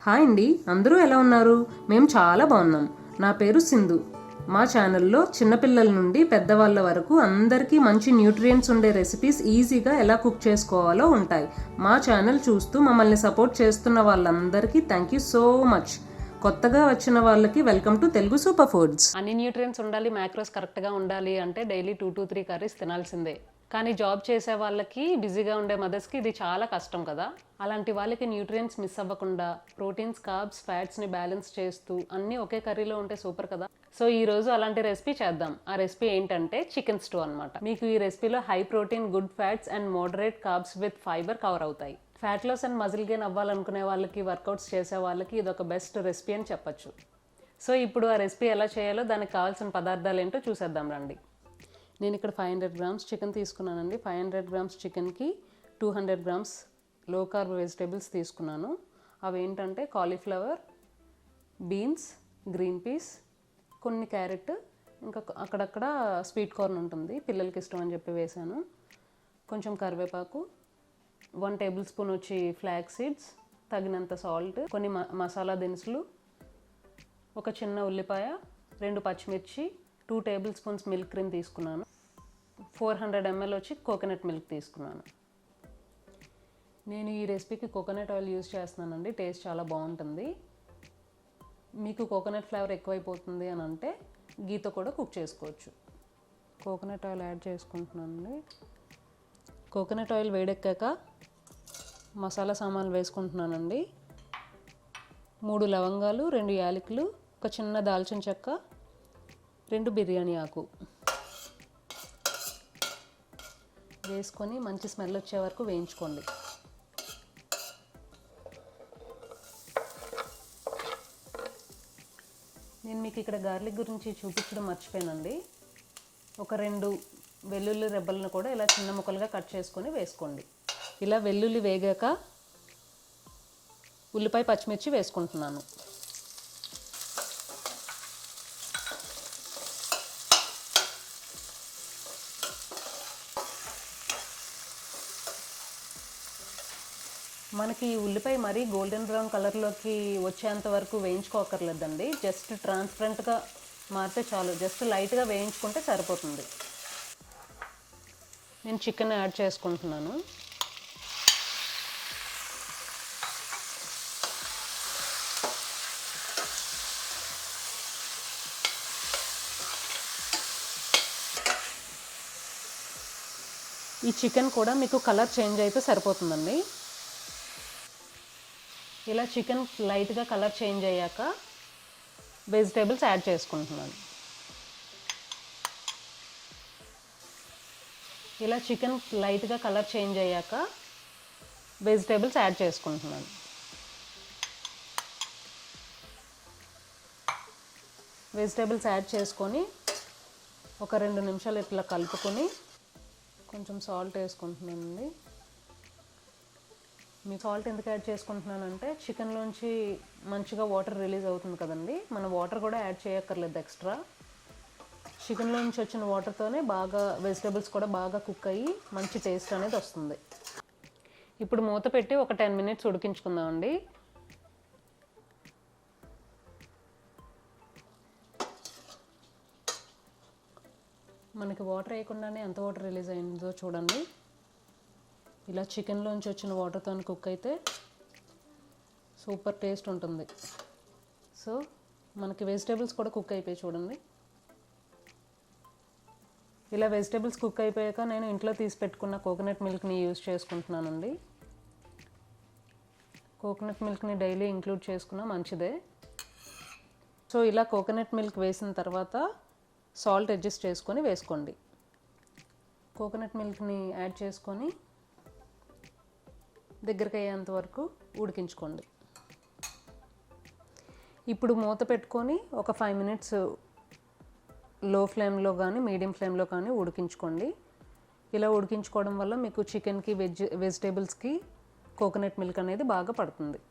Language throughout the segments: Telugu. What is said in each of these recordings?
హాయ్ అండి, అందరూ ఎలా ఉన్నారు? మేము చాలా బాగున్నాం. నా పేరు సింధు. మా ఛానల్లో చిన్నపిల్లల నుండి పెద్దవాళ్ళ వరకు అందరికీ మంచి న్యూట్రియంట్స్ ఉండే రెసిపీస్ ఈజీగా ఎలా కుక్ చేసుకోవాలో ఉంటాయి. మా ఛానల్ చూస్తూ మమ్మల్ని సపోర్ట్ చేస్తున్న వాళ్ళందరికీ థ్యాంక్ యూ సో మచ్. కొత్తగా వచ్చిన వాళ్ళకి welcome to Telugu super foods. అన్ని న్యూట్రియంట్స్ ఉండాలి, మ్యాక్రోస్ కరెక్ట్గా ఉండాలి అంటే డైలీ 2 to 3 కర్రీస్ తినాల్సిందే. కానీ జాబ్ చేసే వాళ్ళకి, బిజీగా ఉండే మదర్స్కి ఇది చాలా కష్టం కదా. అలాంటి వాళ్ళకి న్యూట్రియంట్స్ మిస్ అవ్వకుండా ప్రోటీన్స్, కార్బ్స్, ఫ్యాట్స్ని బ్యాలెన్స్ చేస్తూ అన్నీ ఒకే కర్రీలో ఉంటే సూపర్ కదా. సో ఈ రోజు అలాంటి రెసిపీ చేద్దాం. ఆ రెసిపీ ఏంటంటే చికెన్ స్టూ అనమాట. మీకు ఈ రెసిపీలో high protein, good fats and moderate carbs with fibre cover అవుతాయి. Fat loss and muscle gain అవ్వాలనుకునే వాళ్ళకి, వర్కౌట్స్ చేసే వాళ్ళకి ఇది ఒక బెస్ట్ రెసిపీ అని చెప్పచ్చు. సో ఇప్పుడు ఆ రెసిపీ ఎలా చేయాలో, దానికి కావాల్సిన పదార్థాలు ఏంటో చూసేద్దాం రండి. నేను ఇక్కడ 500 grams చికెన్ తీసుకున్నానండి. 500 grams చికెన్కి 200 grams లో కార్బ్ వెజిటేబుల్స్ తీసుకున్నాను. అవి ఏంటంటే కాలీఫ్లవర్, బీన్స్, గ్రీన్ పీస్, కొన్ని క్యారెట్, ఇంకా అక్కడక్కడ స్వీట్ కార్న్ ఉంటుంది, పిల్లలకి ఇష్టం అని చెప్పి వేసాను. కొంచెం కరివేపాకు, 1 tablespoon వచ్చి ఫ్లాక్స్ సీడ్స్, తగినంత సాల్ట్, కొన్ని మసాలా దినుసులు, ఒక చిన్న ఉల్లిపాయ, 2 పచ్చిమిర్చి, 2 tablespoons మిల్క్ క్రీమ్ తీసుకున్నాను. 400 ml వచ్చి కోకోనట్ మిల్క్ తీసుకున్నాను. నేను ఈ రెసిపీకి కోకోనట్ ఆయిల్ యూజ్ చేస్తున్నానండి. టేస్ట్ చాలా బాగుంటుంది. మీకు కోకోనట్ ఫ్లేవర్ ఎక్కువైపోతుంది అని అంటే గీతో కూడా కుక్ చేసుకోవచ్చు. కోకోనట్ ఆయిల్ యాడ్ చేసుకుంటున్నానండి. కోకోనట్ ఆయిల్ వేడెక్కాక మసాలా సామాన్లు వేసుకుంటున్నానండి. 3 లవంగాలు, 2 యాలకులు, ఒక చిన్న దాల్చిన చెక్క, 2 బిర్యానీ ఆకు వేసుకొని మంచి స్మెల్ వచ్చే వరకు వేయించుకోండి. నేను మీకు ఇక్కడ గార్లిక్ గురించి చూపించడం మర్చిపోయానండి. ఒక 2 వెల్లుల్లి రెబ్బలను కూడా ఇలా చిన్న ముక్కలుగా కట్ చేసుకొని వేసుకోండి. ఇలా వెల్లుల్లి వేగాక ఉల్లిపాయ, పచ్చిమిర్చి వేసుకుంటున్నాను. మనకి ఉల్లిపాయ మరీ గోల్డెన్ బ్రౌన్ కలర్లోకి వచ్చేంత వరకు వేయించుకోకర్లేదండి. జస్ట్ ట్రాన్స్పరెంట్గా మారితే చాలు. జస్ట్ లైట్గా వేయించుకుంటే సరిపోతుంది. నేను చికెన్ యాడ్ చేసుకుంటున్నాను. ఈ చికెన్ కూడా మీకు కలర్ చేంజ్ అయితే సరిపోతుందండి. ఇలా చికెన్ లైట్గా కలర్ చేంజ్ అయ్యాక వెజిటేబుల్స్ యాడ్ చేసుకుంటున్నాను. ఇలా చికెన్ లైట్గా కలర్ చేంజ్ అయ్యాక వెజిటేబుల్స్ యాడ్ చేసుకుంటున్నాను. వెజిటేబుల్స్ యాడ్ చేసుకొని ఒక 2 నిమిషాలు ఇట్లా కలుపుకొని కొంచెం సాల్ట్ వేసుకుంటున్నానండి. మీ సాల్ట్ ఎందుకు యాడ్ చేసుకుంటున్నానంటే చికెన్లోంచి మంచిగా వాటర్ రిలీజ్ అవుతుంది కదండి. మన వాటర్ కూడా యాడ్ చేయక్కర్లేదు ఎక్స్ట్రా. చికెన్లోంచి వచ్చిన వాటర్తోనే బాగా వెజిటేబుల్స్ కూడా బాగా కుక్ అయ్యి మంచి టేస్ట్ అనేది వస్తుంది. ఇప్పుడు మూత పెట్టి ఒక 10 minutes ఉడికించుకుందామండి. మనకి వాటర్ వేయకుండానే ఎంత వాటర్ రిలీజ్ అయిందో చూడండి. ఇలా చికెన్లోంచి వచ్చిన వాటర్తో కుక్ అయితే సూపర్ టేస్ట్ ఉంటుంది. సో మనకి వెజిటేబుల్స్ కూడా కుక్ అయిపోయి చూడండి. ఇలా వెజిటేబుల్స్ కుక్ అయిపోయాక నేను ఇంట్లో తీసి పెట్టుకున్న కోకోనట్ మిల్క్ని యూజ్ చేసుకుంటున్నానండి. కోకోనట్ మిల్క్ని డైలీ ఇంక్లూడ్ చేసుకున్నా మంచిదే. సో ఇలా కోకోనట్ మిల్క్ వేసిన తర్వాత సాల్ట్ అడ్జస్ట్ చేసుకొని వేసుకోండి. కోకోనట్ మిల్క్ని యాడ్ చేసుకొని దగ్గరికి అయ్యేంత వరకు ఉడికించుకోండి. ఇప్పుడు మూత పెట్టుకొని ఒక 5 minutes లో ఫ్లేమ్లో కానీ మీడియం ఫ్లేమ్లో కానీ ఉడికించుకోండి. ఇలా ఉడికించుకోవడం వల్ల మీకు చికెన్కి, వెజిటేబుల్స్కి కోకోనట్ మిల్క్ అనేది బాగా పడుతుంది.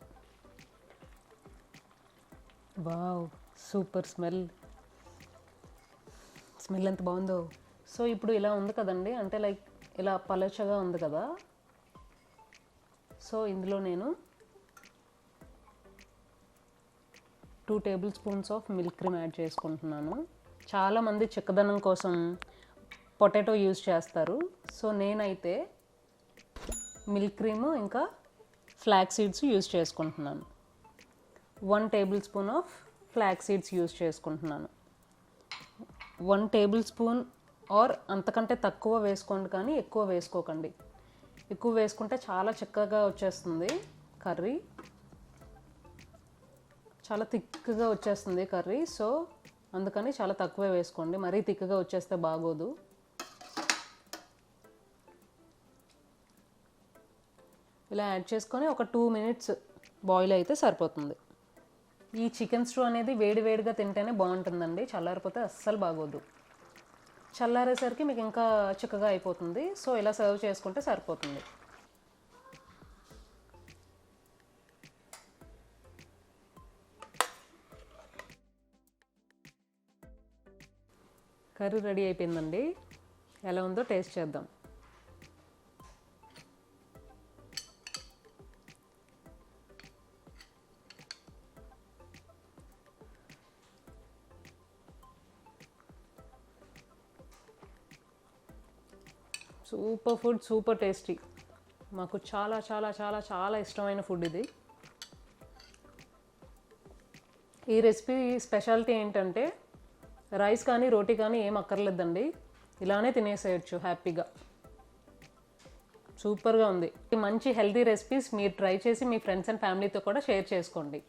వావ్, సూపర్ స్మెల్ ఎంత బాగుందో. సో ఇప్పుడు ఇలా ఉంది కదండి, అంటే లైక్ ఇలా పలచగా ఉంది కదా. సో ఇందులో నేను 2 tablespoons of milk cream add చేసుకుంటున్నాను. చాలామంది చిక్కదనం కోసం పొటాటో యూజ్ చేస్తారు. సో నేనైతే మిల్క్ క్రీము ఇంకా ఫ్లాక్ సీడ్స్ యూజ్ చేసుకుంటున్నాను. 1 tablespoon of flax seeds use చేసుకుంటున్నాను. 1 టేబుల్ స్పూన్ ఆర్ అంతకంటే తక్కువ వేసుకోండి, కానీ ఎక్కువ వేసుకోకండి. ఎక్కువ వేసుకుంటే చాలా చిక్కగా వచ్చేస్తుంది కర్రీ, చాలా థిక్గా వచ్చేస్తుంది కర్రీ. సో అందుకని చాలా తక్కువే వేసుకోండి, మరీ థిక్గా వచ్చేస్తే బాగోదు. ఇలా యాడ్ చేసుకొని ఒక 2 మినిట్స్ బాయిల్ అయితే సరిపోతుంది. ఈ చికెన్ స్టూ అనేది వేడివేడిగా తింటేనే బాగుంటుందండి, చల్లారిపోతే అస్సలు బాగోదు. చల్లారేసరికి మీకు ఇంకా చిక్కగా అయిపోతుంది. సో ఇలా సర్వ్ చేసుకుంటే సరిపోతుంది. కర్రీ రెడీ అయిపోయిందండి. ఎలా ఉందో టేస్ట్ చేద్దాం. Super food, super tasty. మాకు చాలా చాలా చాలా చాలా ఇష్టమైన ఫుడ్ ఇది. ఈ రెసిపీ స్పెషాలిటీ ఏంటంటే రైస్ కానీ రోటీ కానీ ఏం అక్కర్లేదండి, ఇలానే తినేసేయచ్చు హ్యాపీగా. సూపర్గా ఉంది. మంచి హెల్తీ రెసిపీస్ మీరు ట్రై చేసి మీ ఫ్రెండ్స్ అండ్ ఫ్యామిలీతో కూడా షేర్ చేసుకోండి.